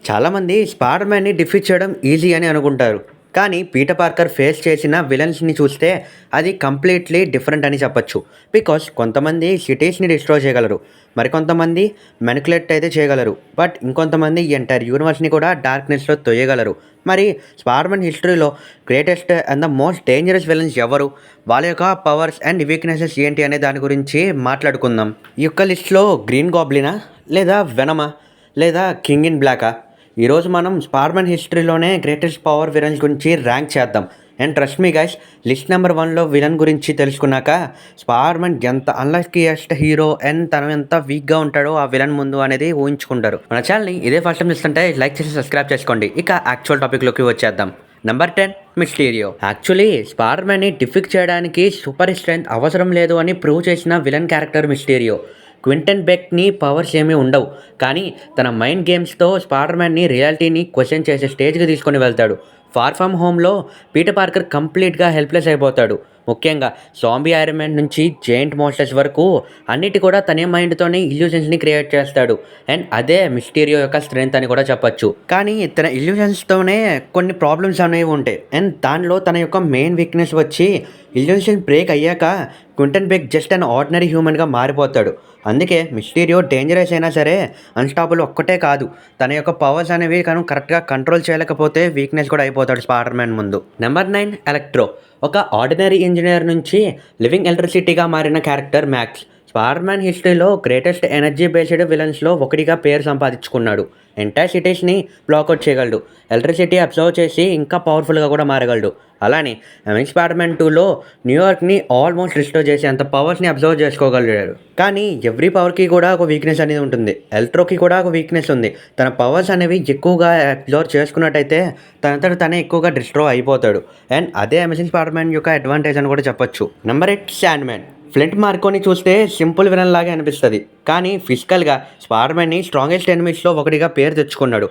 చాలామంది స్పైడర్ మ్యాన్ని డిఫీట్ చేయడం ఈజీ అని అనుకుంటారు. కానీ పీటర్ పార్కర్ ఫేస్ చేసిన విలన్స్‌ని చూస్తే అది కంప్లీట్‌లీ డిఫరెంట్ అని చెప్పొచ్చు. బికాజ్ కొంతమంది సిటీస్‌ని డిస్ట్రాయ్ చేయగలరు. మరికొంతమంది మానిప్యులేట్ అయితే చేయగలరు. బట్ ఇంకొంతమంది ఈ ఎంటైర్ యూనివర్స్‌ని కూడా డార్క్‌నెస్‌లో తొయ్యగలరు. మరి స్పైడర్ మ్యాన్ హిస్టరీలో greatest and the most dangerous villains ఎవరు? వాళ్ళ యొక్క పవర్స్ అండ్ వీక్‌నెసెస్ ఏంటి అనే దాని గురించి మాట్లాడుకుందాం. ఈ యొక్క లిస్ట్‌లో గ్రీన్ గాబ్లినా? లేదా వెనమా? లేదా కింగ్ ఇన్ బ్లాకా? ఈరోజు మనం స్పైడర్ మ్యాన్ హిస్టరీలోనే గ్రేటెస్ట్ పవర్ విలన్స్ గురించి ర్యాంక్ చేద్దాం. And trust me guys, list number 1లో విలన్ గురించి తెలుసుకున్నాక స్పైడర్ మ్యాన్ ఎంత అన్లక్కీయెస్ట్ హీరో అండ్ తను ఎంత వీక్గా ఉంటాడో ఆ విలన్ ముందు అనేది ఊహించుకుంటారు. మన ఛానల్ని ఇదే ఫస్ట్ టైం చూస్తుంటే లైక్ చేసి సబ్స్క్రైబ్ చేసుకోండి. ఇక యాక్చువల్ టాపిక్లోకి వచ్చేద్దాం. Number 10 Mysterio. యాక్చువల్లీ స్పైడర్ మ్యాన్ని డిఫీట్ చేయడానికి సూపర్ స్ట్రెంత్ అవసరం లేదు అని ప్రూవ్ చేసిన విలన్ క్యారెక్టర్ మిస్టీరియో. క్వింటన్ బెక్ని పవర్స్ ఏమీ ఉండవు, కానీ తన మైండ్ గేమ్స్తో స్పైడర్ మ్యాన్ని రియాలిటీని క్వశ్చన్ చేసే స్టేజ్కి తీసుకొని వెళ్తాడు. ఫార్ ఫ్రమ్ హోమ్లో పీటర్ పార్కర్ కంప్లీట్గా హెల్ప్లెస్ అయిపోతాడు. ముఖ్యంగా జాంబీ ఐరన్ మ్యాన్ నుంచి జెయింట్ మోన్స్టర్స్ వరకు అన్నిటి కూడా తనే మైండ్తోనే ఇల్యూజన్స్ని క్రియేట్ చేస్తాడు. అండ్ అదే మిస్టీరియో యొక్క స్ట్రెంత్ అని కూడా చెప్పొచ్చు. కానీ తన ఇల్యూజన్స్తోనే కొన్ని ప్రాబ్లమ్స్ అనేవి ఉంటాయి. అండ్ దానిలో తన యొక్క మెయిన్ వీక్నెస్ వచ్చి ఇల్యూషన్ బ్రేక్ అయ్యాక Quentin Beck just an ordinary హ్యూమన్గా మారిపోతాడు. అందుకే మిస్టీరియో డేంజరస్ అయినా సరే అన్స్టాపుల్ ఒక్కటే కాదు, తన యొక్క పవర్స్ అనేవి కానీ కరెక్ట్గా కంట్రోల్ చేయలేకపోతే వీక్నెస్ కూడా అయిపోతాడు స్పైడర్ మ్యాన్ ముందు. Number 9 electro. ఒక ఆర్డినరీ ఇంజనీర్ నుంచి లివింగ్ ఎలక్ట్రిసిటీగా మారిన క్యారెక్టర్ మ్యాక్స్. స్పైడర్ మ్యాన్ హిస్టరీలో గ్రేటెస్ట్ ఎనర్జీ బేస్డ్ విలన్స్లో ఒకటిగా పేరు సంపాదించుకున్నాడు. ఎంటైర్ సిటీస్ని బ్లాక్అవుట్ చేయగలడు. ఎలక్ట్రిసిటీ అబ్జర్వ్ చేసి ఇంకా పవర్ఫుల్గా కూడా మారగలడు. అలానే అమెజింగ్ స్పైడర్ మ్యాన్ 2లో న్యూయార్క్ని ఆల్మోస్ట్ రిస్టోర్ చేసి అంత పవర్స్ని అబ్జర్వ్ చేసుకోగలిగాడు. కానీ ఎవ్రీ పవర్కి కూడా ఒక వీక్నెస్ అనేది ఉంటుంది. ఎలక్ట్రోకి కూడా ఒక వీక్నెస్ ఉంది. తన పవర్స్ అనేవి ఎక్కువగా అబ్జర్వ్ చేసుకున్నట్టయితే తనే ఎక్కువగా డిస్ట్రాయ్ అయిపోతాడు. అండ్ అదే అమెజింగ్ స్పైడర్ మ్యాన్ యొక్క అడ్వాంటేజ్ అని కూడా చెప్పొచ్చు. Number 8 sand man. Flint Marconi చూస్తే సింపుల్ విలన్ లాగే అనిపిస్తుంది, కానీ ఫిజికల్గా స్పైడర్ మ్యాన్ని స్ట్రాంగెస్ట్ ఎనిమీస్లో ఒకటిగా పేరు తెచ్చుకున్నాడు.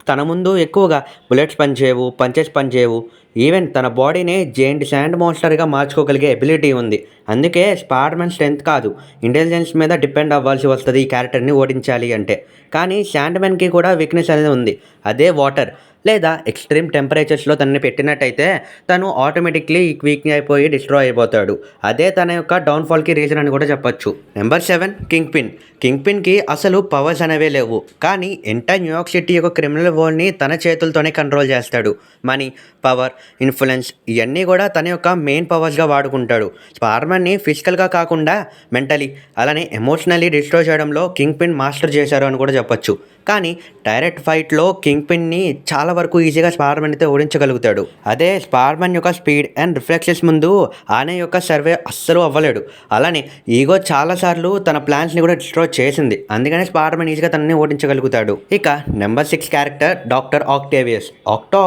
తన ముందు ఎక్కువగా బుల్లెట్స్ పనిచేయవు, పంచెస్ పనిచేయవు. ఈవెన్ తన బాడీనే జెయింట్ శాండ్ మాన్స్టర్గా మార్చుకోగలిగే ఎబిలిటీ ఉంది. అందుకే స్పైడర్ మ్యాన్ స్ట్రెంత్ కాదు, ఇంటెలిజెన్స్ మీద డిపెండ్ అవ్వాల్సి వస్తుంది ఈ క్యారెక్టర్ని ఓడించాలి అంటే. కానీ శాండ్ మ్యాన్కి కూడా వీక్నెస్ అనేది ఉంది. అదే వాటర్ లేదా ఎక్స్ట్రీమ్ టెంపరేచర్స్లో తనని పెట్టినట్టయితే తను ఆటోమేటిక్లీ వీక్ అయిపోయి డిస్ట్రాయ్ అయిపోతాడు. అదే తన యొక్క డౌన్ఫాల్కి రీజన్ అని కూడా చెప్పొచ్చు. Number 7 king pin. కింగ్ పిన్కి అసలు పవర్స్ అనేవే లేవు, కానీ ఎంటైర్ న్యూయార్క్ సిటీ యొక్క క్రిమినల్ వరల్డ్ని తన చేతులతోనే కంట్రోల్ చేస్తాడు. మనీ, పవర్, ఇన్ఫ్లుయెన్స్ ఇవన్నీ కూడా తన యొక్క మెయిన్ పవర్స్గా వాడుకుంటాడు. స్పైడర్ మ్యాన్ని ఫిజికల్గా కాకుండా మెంటలీ అలానే ఎమోషనల్లీ డిస్ట్రాయ్ చేయడంలో కింగ్ పిన్ మాస్టర్ చేశారు అని కూడా చెప్పొచ్చు. కానీ డైరెక్ట్ ఫైట్లో కింగ్ పిన్ని చాలా వరకు ఈజీగా స్పైడర్ మ్యాన్ అయితే ఓడించగలుగుతాడు. అదే స్పైడర్ మ్యాన్ యొక్క స్పీడ్ అండ్ రిఫ్లెక్సెస్ ముందు ఆనే యొక్క సర్వే అస్సలు అవ్వలేడు. అలానే ఈగో చాలాసార్లు తన ప్లాన్స్ని కూడా డిస్ట్రాయ్ చేసింది. అందుకనే స్పైడర్ మ్యాన్ ఈజీగా తనని ఓడించగలుగుతాడు. ఇక నెంబర్ 6 character doctor Octavius.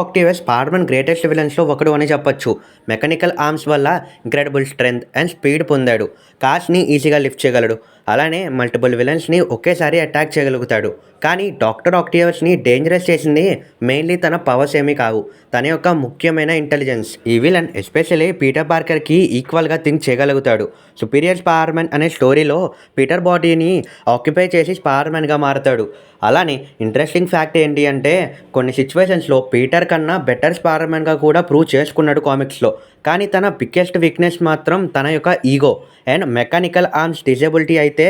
Octavius spider man greatest విలన్స్లో ఒకడు అని చెప్పొచ్చు. మెకానికల్ ఆర్మ్స్ వల్ల ఇంక్రెడిబుల్ స్ట్రెంగ్త్ అండ్ స్పీడ్ పొందాడు. కార్స్ని ఈజీగా లిఫ్ట్ చేయగలడు. అలానే మల్టిపుల్ విలన్స్ని ఒకేసారి అటాక్ చేయగలుగుతాడు. కానీ డాక్టర్ ఆక్టేవియస్ని డేంజరస్ చేసింది మెయిన్లీ తన పవర్స్ ఏమీ కావు, తన యొక్క ముఖ్యమైన ఇంటెలిజెన్స్. ఈ విలన్ ఎస్పెషల్లీ పీటర్ పార్కర్కి ఈక్వల్గా థింక్ చేయగలుగుతాడు. సుపీరియర్ స్పైడర్ మ్యాన్ అనే స్టోరీలో పీటర్ బాడీని ఆక్యుపై చేసి స్పైడర్ మ్యాన్గా మారుతాడు. అలానే ఇంట్రెస్టింగ్ ఫ్యాక్ట్ ఏంటి అంటే కొన్ని సిచ్యువేషన్స్లో పీటర్ కన్నా బెటర్ స్పైడర్ మ్యాన్గా కూడా ప్రూవ్ చేసుకున్నాడు కామిక్స్లో. కానీ తన బిగ్గెస్ట్ వీక్నెస్ మాత్రం తన యొక్క ego and mechanical arms disability అయితే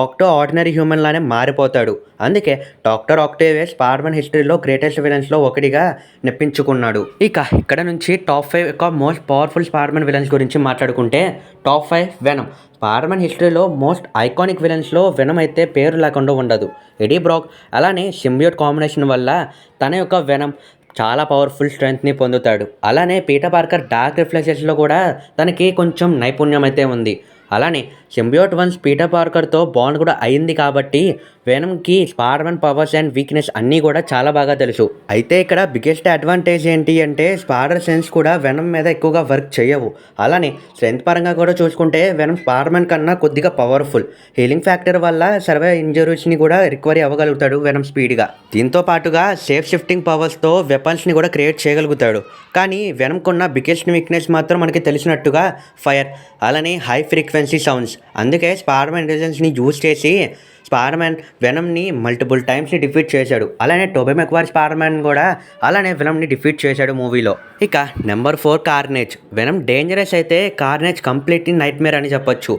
ఆక్టో ఆర్డినరీ హ్యూమన్ లానే మారిపోతాడు. అందుకే డాక్టర్ ఆక్టేవియస్ స్పైడర్ మ్యాన్ హిస్టరీలో గ్రేటెస్ట్ విలన్స్లో ఒకటిగా నెప్పించుకున్నాడు. ఇక ఇక్కడ నుంచి టాప్ 5 యొక్క most powerful spider man villains గురించి మాట్లాడుకుంటే టాప్ 5 వెనమ్. స్పైడర్ మ్యాన్ హిస్టరీలో మోస్ట్ ఐకానిక్ విలన్స్లో వెనమ్ అయితే పేరు లేకుండా ఉండదు. ఎడీ బ్రాక్ అలానే సింబియోట్ కాంబినేషన్ వల్ల తన యొక్క వెనమ్ చాలా పవర్ఫుల్ స్ట్రెంగ్త్ని పొందుతాడు. అలానే పీటర్ పార్కర్ డార్క్ రిఫ్లెక్సెస్లో కూడా తనకి కొంచెం నైపుణ్యం అయితే ఉంది. అలానే సింబియోట్ వన్స్ పీటర్ పార్కర్తో బాండ్ కూడా అయింది కాబట్టి వెనమ్కి spider man powers and weakness అన్నీ కూడా చాలా బాగా తెలుసు. అయితే ఇక్కడ బిగ్గెస్ట్ అడ్వాంటేజ్ ఏంటి అంటే స్పైడర్ సెన్స్ కూడా వెనమ్ మీద ఎక్కువగా వర్క్ చేయవు. అలానే స్ట్రెంత్ పరంగా కూడా చూసుకుంటే వెనమ్ స్పైడర్ మ్యాన్ కన్నా కొద్దిగా పవర్ఫుల్. హీలింగ్ ఫ్యాక్టర్ వల్ల సర్వే ఇంజరీస్ని కూడా రికవరీ అవ్వగలుగుతాడు వెనమ్ స్పీడ్గా. దీంతో పాటుగా సేఫ్ షిఫ్టింగ్ పవర్స్తో వెపన్స్ని కూడా క్రియేట్ చేయగలుగుతాడు. కానీ వెనమ్కున్న బిగ్గెస్ట్ వీక్నెస్ మాత్రం మనకి తెలిసినట్టుగా ఫైర్ అలానే హై ఫ్రీక్వెన్సీ సౌండ్స్. అందుకే స్పైడర్ మ్యాన్ ఇంటెలిజెన్స్ని యూజ్ చేసి స్పైడర్ మ్యాన్ వెనమ్ని మల్టిపుల్ టైమ్స్ని డిఫీట్ చేశాడు. అలానే టోబీ మెగ్వైర్ స్పైడర్ మ్యాన్ కూడా అలానే వెనమ్ని డిఫీట్ చేశాడు మూవీలో. ఇక నెంబర్ 4 కార్నేజ్. వెనమ్ డేంజరస్ అయితే కార్నేజ్ కంప్లీట్లీ నైట్ మేర్ అని చెప్పొచ్చు.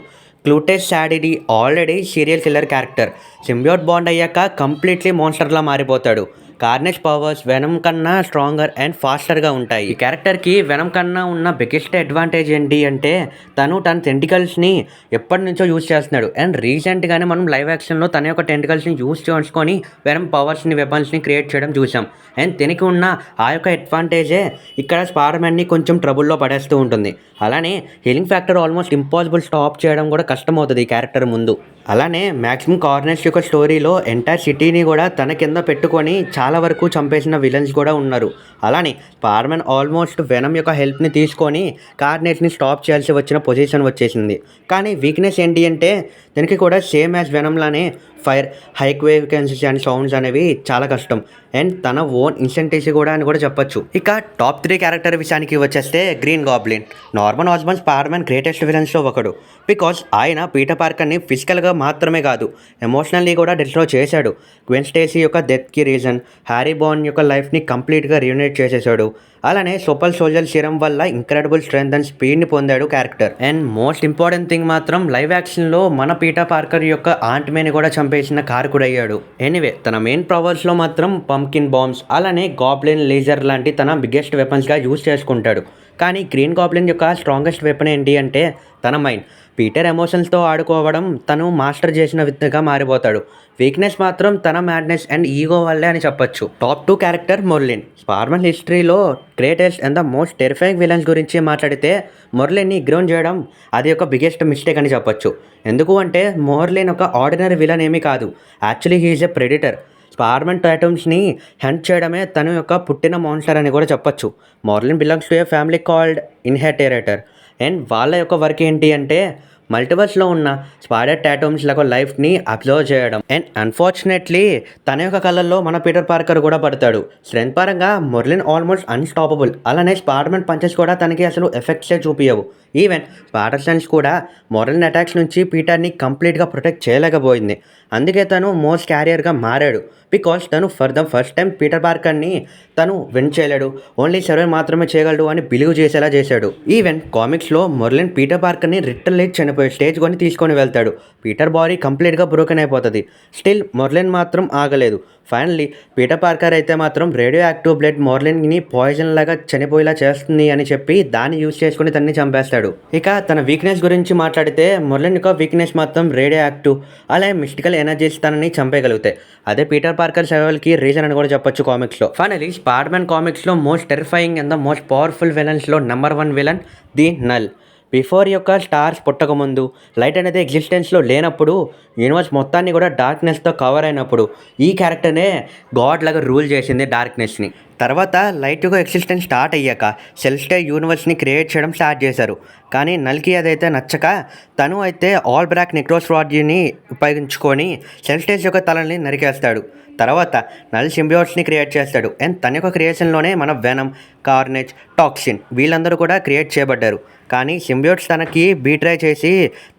Cletus Kasady already serial killer character. Symbiote bond అయ్యాక కంప్లీట్లీ మాన్స్టర్లా మారిపోతాడు. కార్నేజ్ పవర్స్ వెనమ్ కన్నా స్ట్రాంగర్ అండ్ ఫాస్టర్గా ఉంటాయి. ఈ క్యారెక్టర్కి వెనమ్ కన్నా ఉన్న బిగ్గెస్ట్ అడ్వాంటేజ్ ఏంటి అంటే తన టెంటికల్స్ని ఎప్పటి నుంచో యూజ్ చేస్తున్నాడు. అండ్ రీసెంట్గానే మనం లైవ్ యాక్షన్లో తన యొక్క టెంటికల్స్ని యూజ్ చేసుకొని వెనమ్ పవర్స్ని వెపన్స్ని క్రియేట్ చేయడం చూసాం. అండ్ దీనికి ఉన్న ఆ యొక్క అడ్వాంటేజే ఇక్కడ స్పైడర్ మ్యాన్ని కొంచెం ట్రబుల్లో పడేస్తూ ఉంటుంది. అలానే healing factor almost impossible stop చేయడం కూడా కష్టమవుతుంది ఈ క్యారెక్టర్ ముందు. అలానే మ్యాక్సిమం కార్నేజ్ యొక్క స్టోరీలో ఎంటైర్ సిటీని కూడా తన కింద పెట్టుకొని చాలా వరకు చంపేసిన విలన్స్ కూడా ఉన్నారు. అలానే స్పైడర్ మ్యాన్ ఆల్మోస్ట్ వెనమ్ యొక్క హెల్ప్ని తీసుకొని కార్నేజ్ని స్టాప్ చేయాల్సి వచ్చిన పొజిషన్ వచ్చేసింది. కానీ వీక్నెస్ ఏంటి అంటే దీనికి కూడా సేమ్ యాజ్ వెనమ్లానే fire, high frequencies and sounds అనేవి చాలా కష్టం. అండ్ తన ఓన్ ఇన్స్టెంటేసి కూడా అని కూడా చెప్పొచ్చు. ఇక టాప్ 3 క్యారెక్టర్ విషయానికి వచ్చేస్తే green goblin. Norman Osborn spider man greatest విలన్స్లో ఒకడు. బికాస్ ఆయన పీటర్ పార్కర్ని ఫిజికల్గా మాత్రమే కాదు ఎమోషనల్లీ కూడా డిస్ట్రాయ్ చేశాడు. గ్వెన్ స్టేసీ యొక్క డెత్కి రీజన్, హ్యారీ బార్న్ యొక్క లైఫ్ని కంప్లీట్గా రీయూనైట్ చేసేసాడు. అలానే సూపర్ సోల్జర్ సీరం వల్ల ఇంక్రెడిబుల్ స్ట్రెంత్ అండ్ స్పీడ్ని పొందాడు character. And most important thing మాత్రం లైవ్ యాక్షన్లో మన పీటర్ పార్కర్ యొక్క ఆంట్మేని కూడా చంపేసిన కారకుడయ్యాడు. ఎనీవే తన మెయిన్ పవర్స్లో మాత్రం పంకిన్ బాంబ్స్ అలానే గాబ్లిన్ లేజర్ లాంటి తన బిగ్గెస్ట్ వెపన్స్గా యూజ్ చేసుకుంటాడు. కానీ గ్రీన్ గాబ్లిన్ యొక్క స్ట్రాంగెస్ట్ వెపన్ ఏంటి అంటే తన మైండ్. పీటర్ ఎమోషన్స్తో ఆడుకోవడం తను మాస్టర్ చేసిన విధంగా మారిపోతాడు. వీక్నెస్ మాత్రం తన మ్యాడ్నెస్ అండ్ ఈగో వల్లే అని చెప్పొచ్చు. Top 2 character Morlun. Spider man హిస్టరీలో greatest and the most terrifying villains గురించి మాట్లాడితే మొర్లిన్ని ఇగ్నోర్ చేయడం అది ఒక బిగ్గెస్ట్ మిస్టేక్ అని చెప్పొచ్చు. ఎందుకు అంటే మొర్లిన్ ఒక ఆర్డినరీ విలన్ ఏమీ కాదు. Actually he is a predator. Spider Man టైటమ్స్ని హంట్ చేయడమే తన యొక్క పుట్టిన మాన్స్టర్ అని కూడా చెప్పొచ్చు. Morlun belongs to a family called inheritor. And వాళ్ళ యొక్క వర్క్ ఏంటి అంటే మల్టివర్స్లో ఉన్న స్పైడర్ టాటమ్స్ల లైఫ్ని అబ్జర్వ్ చేయడం. అండ్ అన్ఫార్చునేట్లీ తన యొక్క కళ్ళల్లో మన పీటర్ పార్కర్ కూడా పడతాడు. స్ట్రెంత్ పరంగా మొర్లిన్ ఆల్మోస్ట్ అన్స్టాపబుల్. అలానే స్పైడర్ మ్యాన్ పంచెస్ కూడా తనకి అసలు ఎఫెక్ట్సే చూపించవు. ఈవెన్ స్పైడర్ సెన్స్ కూడా మొర్లిన్ అటాక్స్ నుంచి పీటర్ని కంప్లీట్గా ప్రొటెక్ట్ చేయలేకపోయింది. అందుకే తను మోస్ట్ క్యారియర్గా మారాడు. బికాస్ తను for the first time Peter పార్కర్ని తను విన్ చేయలేడు, ఓన్లీ సర్వే మాత్రమే చేయగలడు అని బిలీవ్ చేసేలా చేశాడు. ఈవెన్ కామిక్స్లో మొర్లిన్ పీటర్ పార్కర్ని రిటర్న్ లేక్ చనిపోయి స్టేజ్ కొని తీసుకొని వెళ్తాడు. పీటర్ బాడీ కంప్లీట్గా బ్రోకెన్ అయిపోతుంది. స్టిల్ మొర్లిన్ మాత్రం ఆగలేదు. ఫైనల్లీ పీటర్ పార్కర్ అయితే మాత్రం రేడియో యాక్టివ్ బ్లడ్ మొర్లిన్ని పాయిజన్ లాగా చనిపోయేలా చేస్తుంది అని చెప్పి దాన్ని యూజ్ చేసుకుని తన్ని చంపేస్తాడు. ఇక తన వీక్నెస్ గురించి మాట్లాడితే మొర్లిన్ యొక్క వీక్నెస్ మాత్రం రేడియో యాక్టివ్ అలాగే మిస్టికల్ ఎనర్జీస్ తనని చంపేయగలుగుతాయి. అదే పీటర్ పార్కర్ సర్వైవల్కి రీజన్ అని కూడా చెప్పొచ్చు కామిక్స్లో. ఫైనలీ స్పైడర్ మ్యాన్ కామిక్స్లో most terrifying and the most powerful విలన్స్లో number 1 villain the Knull. Before యొక్క స్టార్స్ పుట్టకముందు, లైట్ అనేది ఎగ్జిస్టెన్స్లో లేనప్పుడు, యూనివర్స్ మొత్తాన్ని కూడా డార్క్నెస్తో కవర్ అయినప్పుడు ఈ క్యారెక్టర్నే గాడ్ లాగా రూల్ చేసింది డార్క్నెస్ని. తర్వాత లైట్ యొక్క ఎగ్జిస్టెన్స్ స్టార్ట్ అయ్యాక సెల్స్టే యూనివర్స్ని క్రియేట్ చేయడం స్టార్ట్ చేశారు. కానీ నల్కి అదైతే నచ్చక తను అయితే ఆల్ బ్లాక్ నెక్రోస్ట్రాలజీని ఉపయోగించుకొని సెల్స్టేస్ యొక్క తలని నరికేస్తాడు. తర్వాత నల్ సింబియోట్స్ని క్రియేట్ చేస్తాడు. అండ్ తన యొక్క క్రియేషన్లోనే మన వెనమ్, కార్నేజ్, టాక్సిన్ వీళ్ళందరూ కూడా క్రియేట్ చేయబడ్డారు. కానీ సింబియోట్స్ తనకి బీట్రై చేసి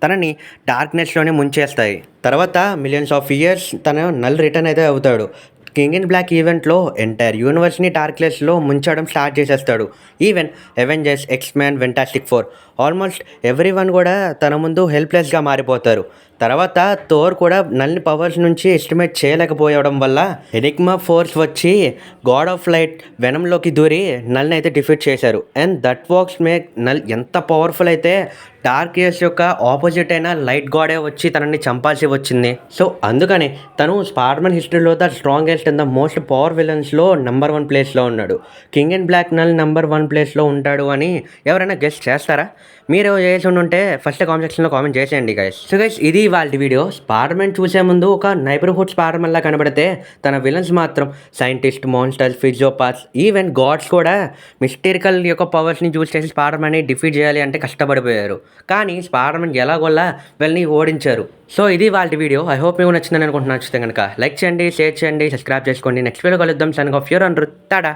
తనని డార్క్నెస్లోనే ముంచేస్తాయి. తర్వాత మిలియన్స్ ఆఫ్ ఇయర్స్ తన నల్ రిటర్న్ అయితే అవుతాడు. కింగ్ ఇన్ బ్లాక్ ఈవెంట్లో ఎంటైర్ యూనివర్స్ని డార్క్నెస్లో ముంచడం స్టార్ట్ చేసేస్తాడు. Even Avengers, X-Men, fantastic four almost every one కూడా తన ముందు హెల్ప్లెస్గా మారిపోతారు. తర్వాత థోర్ కూడా నల్ని పవర్స్ నుంచి ఎస్టిమేట్ చేయలేకపోవడం వల్ల ఎనిగ్మా ఫోర్స్ వచ్చి గాడ్ ఆఫ్ లైట్ వెనంలోకి దూరి నల్ని అయితే డిఫీట్ చేశారు. And that works make Knull ఎంత పవర్ఫుల్ అయితే డార్క్ ఇయర్స్ యొక్క ఆపోజిట్ అయిన లైట్ గాడే వచ్చి తనని చంపాల్సి వచ్చింది. సో అందుకని తను స్పైడర్ మ్యాన్ హిస్టరీలో the strongest and the most power విలన్స్లో నెంబర్ 1 ప్లేస్లో ఉన్నాడు. King in black Knull number 1 ప్లేస్లో ఉంటాడు అని ఎవరైనా గెస్ట్ చేస్తారా? మీరు చేసి ఉంటే ఫస్ట్ కామెంట్ సెక్షన్లో కామెంట్ చేసేయండి గైస్. సో గైస్ ఇది వాళ్ళ వీడియో. స్పైడర్ మ్యాన్ చూసే ముందు ఒక నైబర్హుడ్ స్పైడర్ మ్యాన్ లా కనబడితే తన విలన్స్ మాత్రం సైంటిస్ట్, మాన్స్టర్స్, ఫిజియోపాత్స్, ఈవెన్ గాడ్స్ కూడా మిస్టరికల్ యొక్క పవర్స్ని యూజ్ చేసి స్పైడర్ మ్యాన్ని డిఫీట్ చేయాలి అంటే కష్టపడిపోయారు. కానీ స్పైడర్ మ్యాన్ ఎలాగోలా వీళ్ళని ఓడించారు. సో ఇది వాళ్ళ వీడియో. ఐ హోప్ మీకు నచ్చిందని అనుకుంటున్నాను. నచ్చితే కనుక లైక్ చేయండి, షేర్ చేయండి, సబ్స్క్రైబ్ చేసుకోండి. నెక్స్ట్ వీడియో కలుద్దాం. Signing off your Anirudh. Tata.